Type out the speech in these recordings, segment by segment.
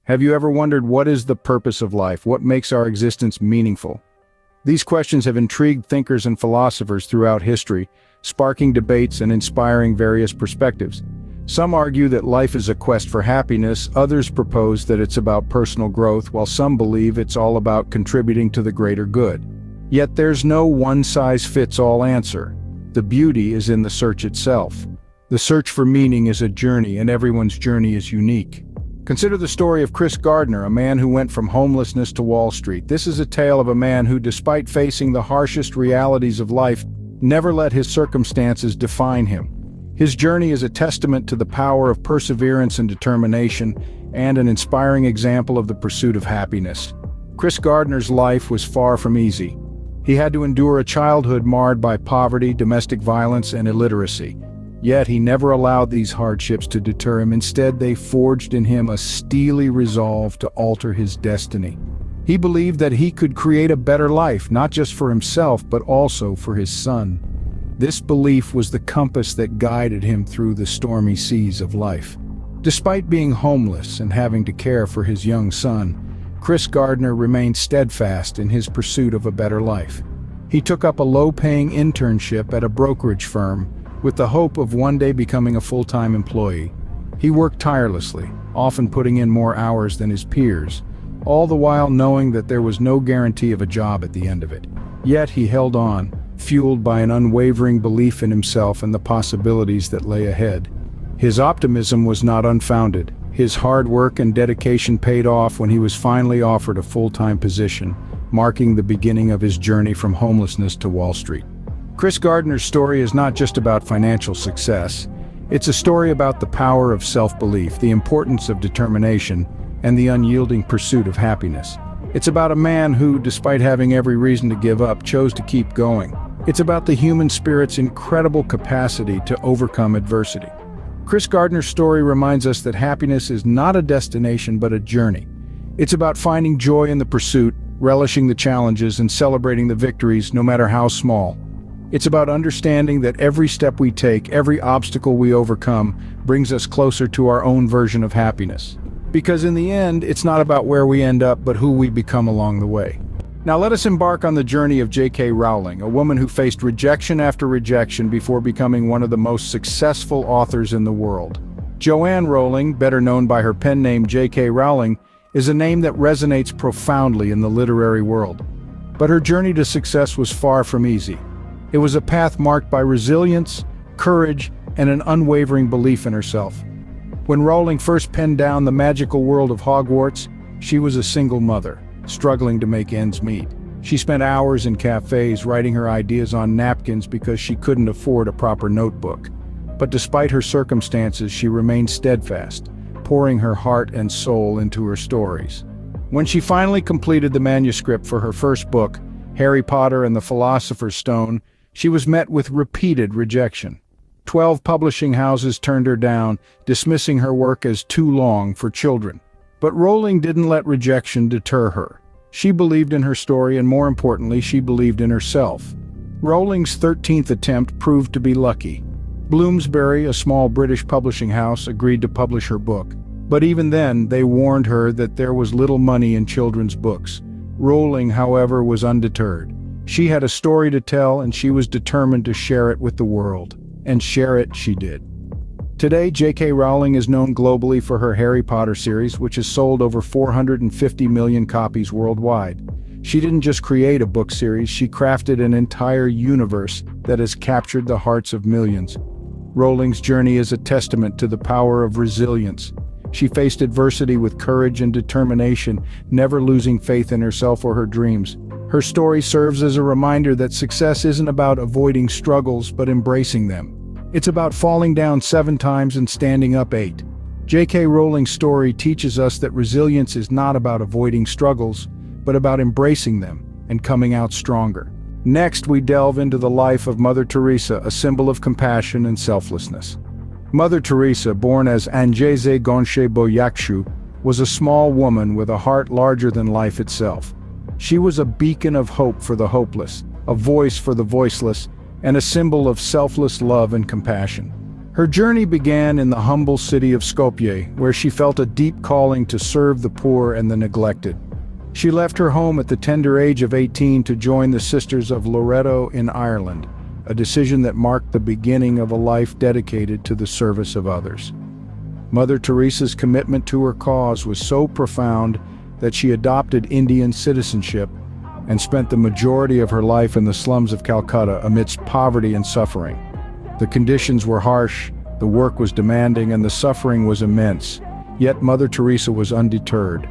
Have you ever wondered what is the purpose of life? What makes our existence meaningful? These questions have intrigued thinkers and philosophers throughout history, sparking debates and inspiring various perspectives. Some argue that life is a quest for happiness, others propose that it's about personal growth, while some believe it's all about contributing to the greater good. Yet there's no one-size-fits-all answer. The beauty is in the search itself. The search for meaning is a journey, and everyone's journey is unique. Consider the story of Chris Gardner, a man who went from homelessness to Wall Street. This is a tale of a man who, despite facing the harshest realities of life, never let his circumstances define him. His journey is a testament to the power of perseverance and determination, and an inspiring example of the pursuit of happiness. Chris Gardner's life was far from easy. He had to endure a childhood marred by poverty, domestic violence, and illiteracy. Yet he never allowed these hardships to deter him. Instead, they forged in him a steely resolve to alter his destiny. He believed that he could create a better life, not just for himself, but also for his son. This belief was the compass that guided him through the stormy seas of life. Despite being homeless and having to care for his young son, Chris Gardner remained steadfast in his pursuit of a better life. He took up a low-paying internship at a brokerage firm, with the hope of one day becoming a full-time employee. He worked tirelessly, often putting in more hours than his peers, all the while knowing that there was no guarantee of a job at the end of it. Yet he held on, fueled by an unwavering belief in himself and the possibilities that lay ahead. His optimism was not unfounded. His hard work and dedication paid off when he was finally offered a full-time position, marking the beginning of his journey from homelessness to Wall Street. Chris Gardner's story is not just about financial success. It's a story about the power of self-belief, the importance of determination, and the unyielding pursuit of happiness. It's about a man who, despite having every reason to give up, chose to keep going. It's about the human spirit's incredible capacity to overcome adversity. Chris Gardner's story reminds us that happiness is not a destination but a journey. It's about finding joy in the pursuit, relishing the challenges, and celebrating the victories, no matter how small. It's about understanding that every step we take, every obstacle we overcome, brings us closer to our own version of happiness. Because in the end, it's not about where we end up, but who we become along the way. Now let us embark on the journey of J.K. Rowling, a woman who faced rejection after rejection before becoming one of the most successful authors in the world. Joanne Rowling, better known by her pen name J.K. Rowling, is a name that resonates profoundly in the literary world. But her journey to success was far from easy. It was a path marked by resilience, courage, and an unwavering belief in herself. When Rowling first penned down the magical world of Hogwarts, she was a single mother, struggling to make ends meet. She spent hours in cafes writing her ideas on napkins because she couldn't afford a proper notebook. But despite her circumstances, she remained steadfast, pouring her heart and soul into her stories. When she finally completed the manuscript for her first book, Harry Potter and the Philosopher's Stone, she was met with repeated rejection. 12 publishing houses turned her down, dismissing her work as too long for children. But Rowling didn't let rejection deter her. She believed in her story, and more importantly, she believed in herself. Rowling's 13th attempt proved to be lucky. Bloomsbury, a small British publishing house, agreed to publish her book. But even then, they warned her that there was little money in children's books. Rowling, however, was undeterred. She had a story to tell, and she was determined to share it with the world. And share it she did. Today, J.K. Rowling is known globally for her Harry Potter series, which has sold over 450 million copies worldwide. She didn't just create a book series, she crafted an entire universe that has captured the hearts of millions. Rowling's journey is a testament to the power of resilience. She faced adversity with courage and determination, never losing faith in herself or her dreams. Her story serves as a reminder that success isn't about avoiding struggles, but embracing them. It's about falling down 7 times and standing up 8. J.K. Rowling's story teaches us that resilience is not about avoiding struggles, but about embracing them and coming out stronger. Next, we delve into the life of Mother Teresa, a symbol of compassion and selflessness. Mother Teresa, born as Angeze Gonche Boyakshu, was a small woman with a heart larger than life itself. She was a beacon of hope for the hopeless, a voice for the voiceless, and a symbol of selfless love and compassion. Her journey began in the humble city of Skopje, where she felt a deep calling to serve the poor and the neglected. She left her home at the tender age of 18 to join the Sisters of Loreto in Ireland, a decision that marked the beginning of a life dedicated to the service of others. Mother Teresa's commitment to her cause was so profound that she adopted Indian citizenship and spent the majority of her life in the slums of Calcutta amidst poverty and suffering. The conditions were harsh, the work was demanding, and the suffering was immense. Yet Mother Teresa was undeterred.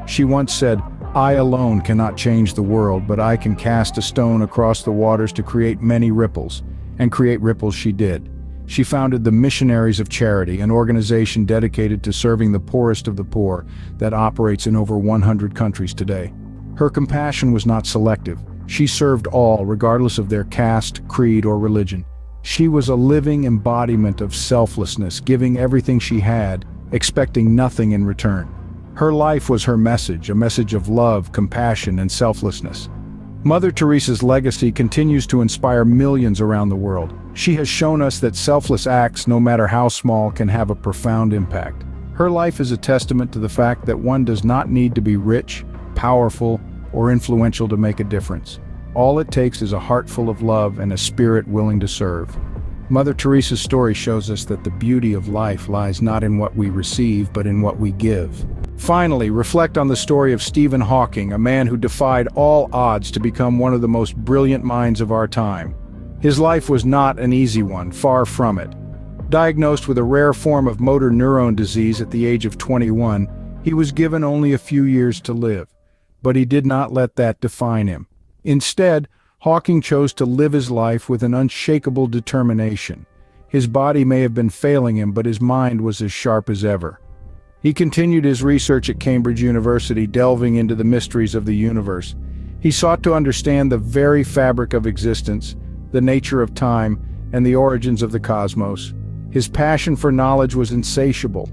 She once said, "I alone cannot change the world, but I can cast a stone across the waters to create many ripples." And create ripples she did. She founded the Missionaries of Charity, an organization dedicated to serving the poorest of the poor that operates in over 100 countries today. Her compassion was not selective. She served all, regardless of their caste, creed, or religion. She was a living embodiment of selflessness, giving everything she had, expecting nothing in return. Her life was her message, a message of love, compassion, and selflessness. Mother Teresa's legacy continues to inspire millions around the world. She has shown us that selfless acts, no matter how small, can have a profound impact. Her life is a testament to the fact that one does not need to be rich, powerful, or influential to make a difference. All it takes is a heart full of love and a spirit willing to serve. Mother Teresa's story shows us that the beauty of life lies not in what we receive, but in what we give. Finally, reflect on the story of Stephen Hawking, a man who defied all odds to become one of the most brilliant minds of our time. His life was not an easy one, far from it. Diagnosed with a rare form of motor neuron disease at the age of 21, he was given only a few years to live. But he did not let that define him. Instead, Hawking chose to live his life with an unshakable determination. His body may have been failing him, but his mind was as sharp as ever. He continued his research at Cambridge University, delving into the mysteries of the universe. He sought to understand the very fabric of existence, the nature of time, and the origins of the cosmos. His passion for knowledge was insatiable.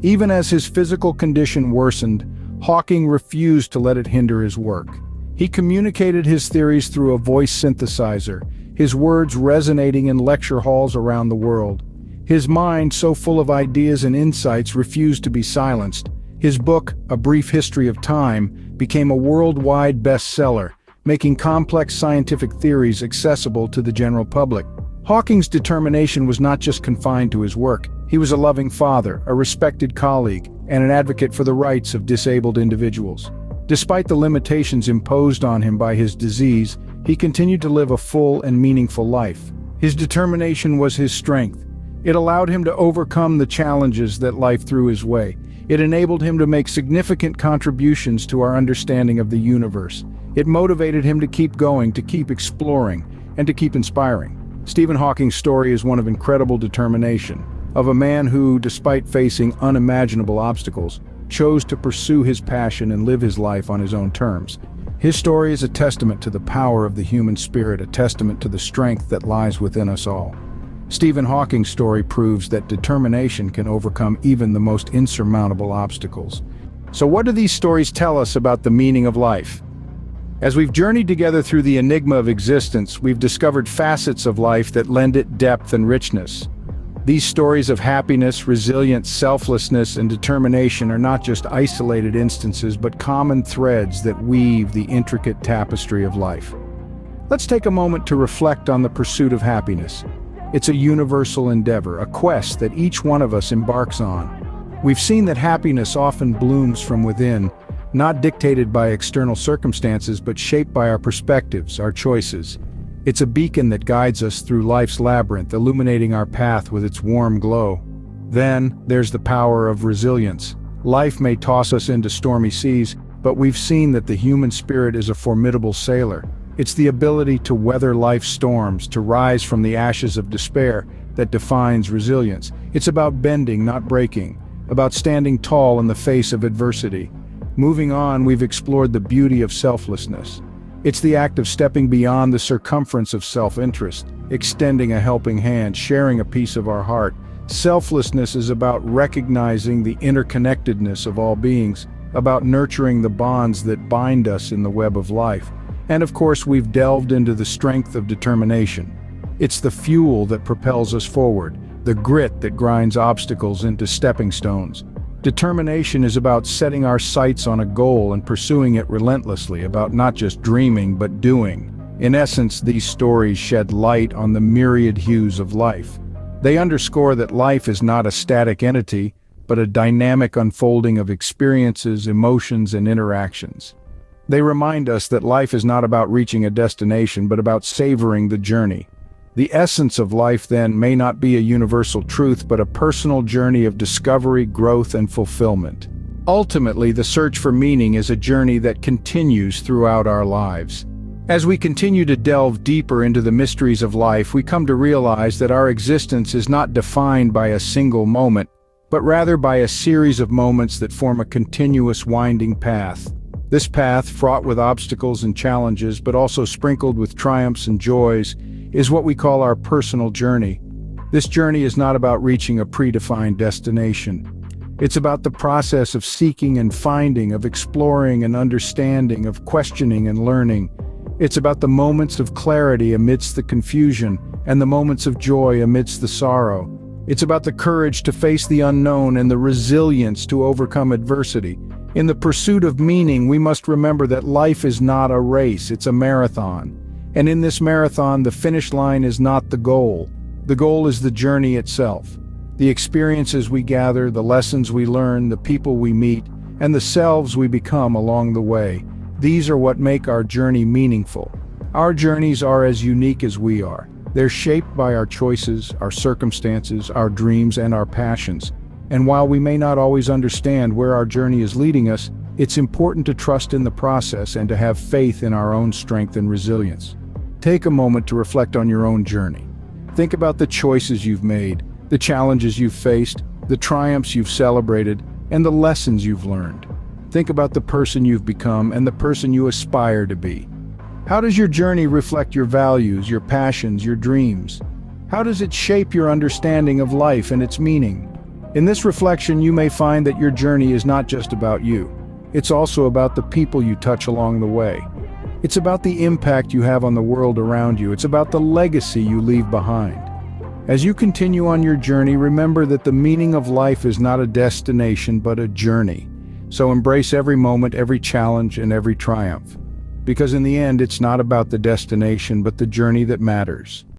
Even as his physical condition worsened, Hawking refused to let it hinder his work. He communicated his theories through a voice synthesizer, his words resonating in lecture halls around the world. His mind, so full of ideas and insights, refused to be silenced. His book, A Brief History of Time, became a worldwide bestseller, making complex scientific theories accessible to the general public. Hawking's determination was not just confined to his work. He was a loving father, a respected colleague, and an advocate for the rights of disabled individuals. Despite the limitations imposed on him by his disease, he continued to live a full and meaningful life. His determination was his strength. It allowed him to overcome the challenges that life threw his way. It enabled him to make significant contributions to our understanding of the universe. It motivated him to keep going, to keep exploring, and to keep inspiring. Stephen Hawking's story is one of incredible determination, of a man who, despite facing unimaginable obstacles, chose to pursue his passion and live his life on his own terms. His story is a testament to the power of the human spirit, a testament to the strength that lies within us all. Stephen Hawking's story proves that determination can overcome even the most insurmountable obstacles. So what do these stories tell us about the meaning of life? As we've journeyed together through the enigma of existence, we've discovered facets of life that lend it depth and richness. These stories of happiness, resilience, selflessness, and determination are not just isolated instances, but common threads that weave the intricate tapestry of life. Let's take a moment to reflect on the pursuit of happiness. It's a universal endeavor, a quest that each one of us embarks on. We've seen that happiness often blooms from within, not dictated by external circumstances, but shaped by our perspectives, our choices. It's a beacon that guides us through life's labyrinth, illuminating our path with its warm glow. Then, there's the power of resilience. Life may toss us into stormy seas, but we've seen that the human spirit is a formidable sailor. It's the ability to weather life's storms, to rise from the ashes of despair, that defines resilience. It's about bending, not breaking, about standing tall in the face of adversity. Moving on, we've explored the beauty of selflessness. It's the act of stepping beyond the circumference of self-interest, extending a helping hand, sharing a piece of our heart. Selflessness is about recognizing the interconnectedness of all beings, about nurturing the bonds that bind us in the web of life. And of course, we've delved into the strength of determination. It's the fuel that propels us forward, the grit that grinds obstacles into stepping stones. Determination is about setting our sights on a goal and pursuing it relentlessly, about not just dreaming but doing. In essence, these stories shed light on the myriad hues of life. They underscore that life is not a static entity, but a dynamic unfolding of experiences, emotions, and interactions. They remind us that life is not about reaching a destination, but about savoring the journey. The essence of life, then, may not be a universal truth, but a personal journey of discovery, growth, and fulfillment. Ultimately, the search for meaning is a journey that continues throughout our lives. As we continue to delve deeper into the mysteries of life, we come to realize that our existence is not defined by a single moment, but rather by a series of moments that form a continuous winding path. This path, fraught with obstacles and challenges, but also sprinkled with triumphs and joys, is what we call our personal journey. This journey is not about reaching a predefined destination. It's about the process of seeking and finding, of exploring and understanding, of questioning and learning. It's about the moments of clarity amidst the confusion, and the moments of joy amidst the sorrow. It's about the courage to face the unknown and the resilience to overcome adversity. In the pursuit of meaning, we must remember that life is not a race, it's a marathon. And in this marathon, the finish line is not the goal. The goal is the journey itself. The experiences we gather, the lessons we learn, the people we meet, and the selves we become along the way. These are what make our journey meaningful. Our journeys are as unique as we are. They're shaped by our choices, our circumstances, our dreams, and our passions. And while we may not always understand where our journey is leading us, it's important to trust in the process and to have faith in our own strength and resilience. Take a moment to reflect on your own journey. Think about the choices you've made, the challenges you've faced, the triumphs you've celebrated, and the lessons you've learned. Think about the person you've become and the person you aspire to be. How does your journey reflect your values, your passions, your dreams? How does it shape your understanding of life and its meaning? In this reflection, you may find that your journey is not just about you. It's also about the people you touch along the way. It's about the impact you have on the world around you. It's about the legacy you leave behind. As you continue on your journey, remember that the meaning of life is not a destination, but a journey. So embrace every moment, every challenge, and every triumph. Because in the end, it's not about the destination, but the journey that matters.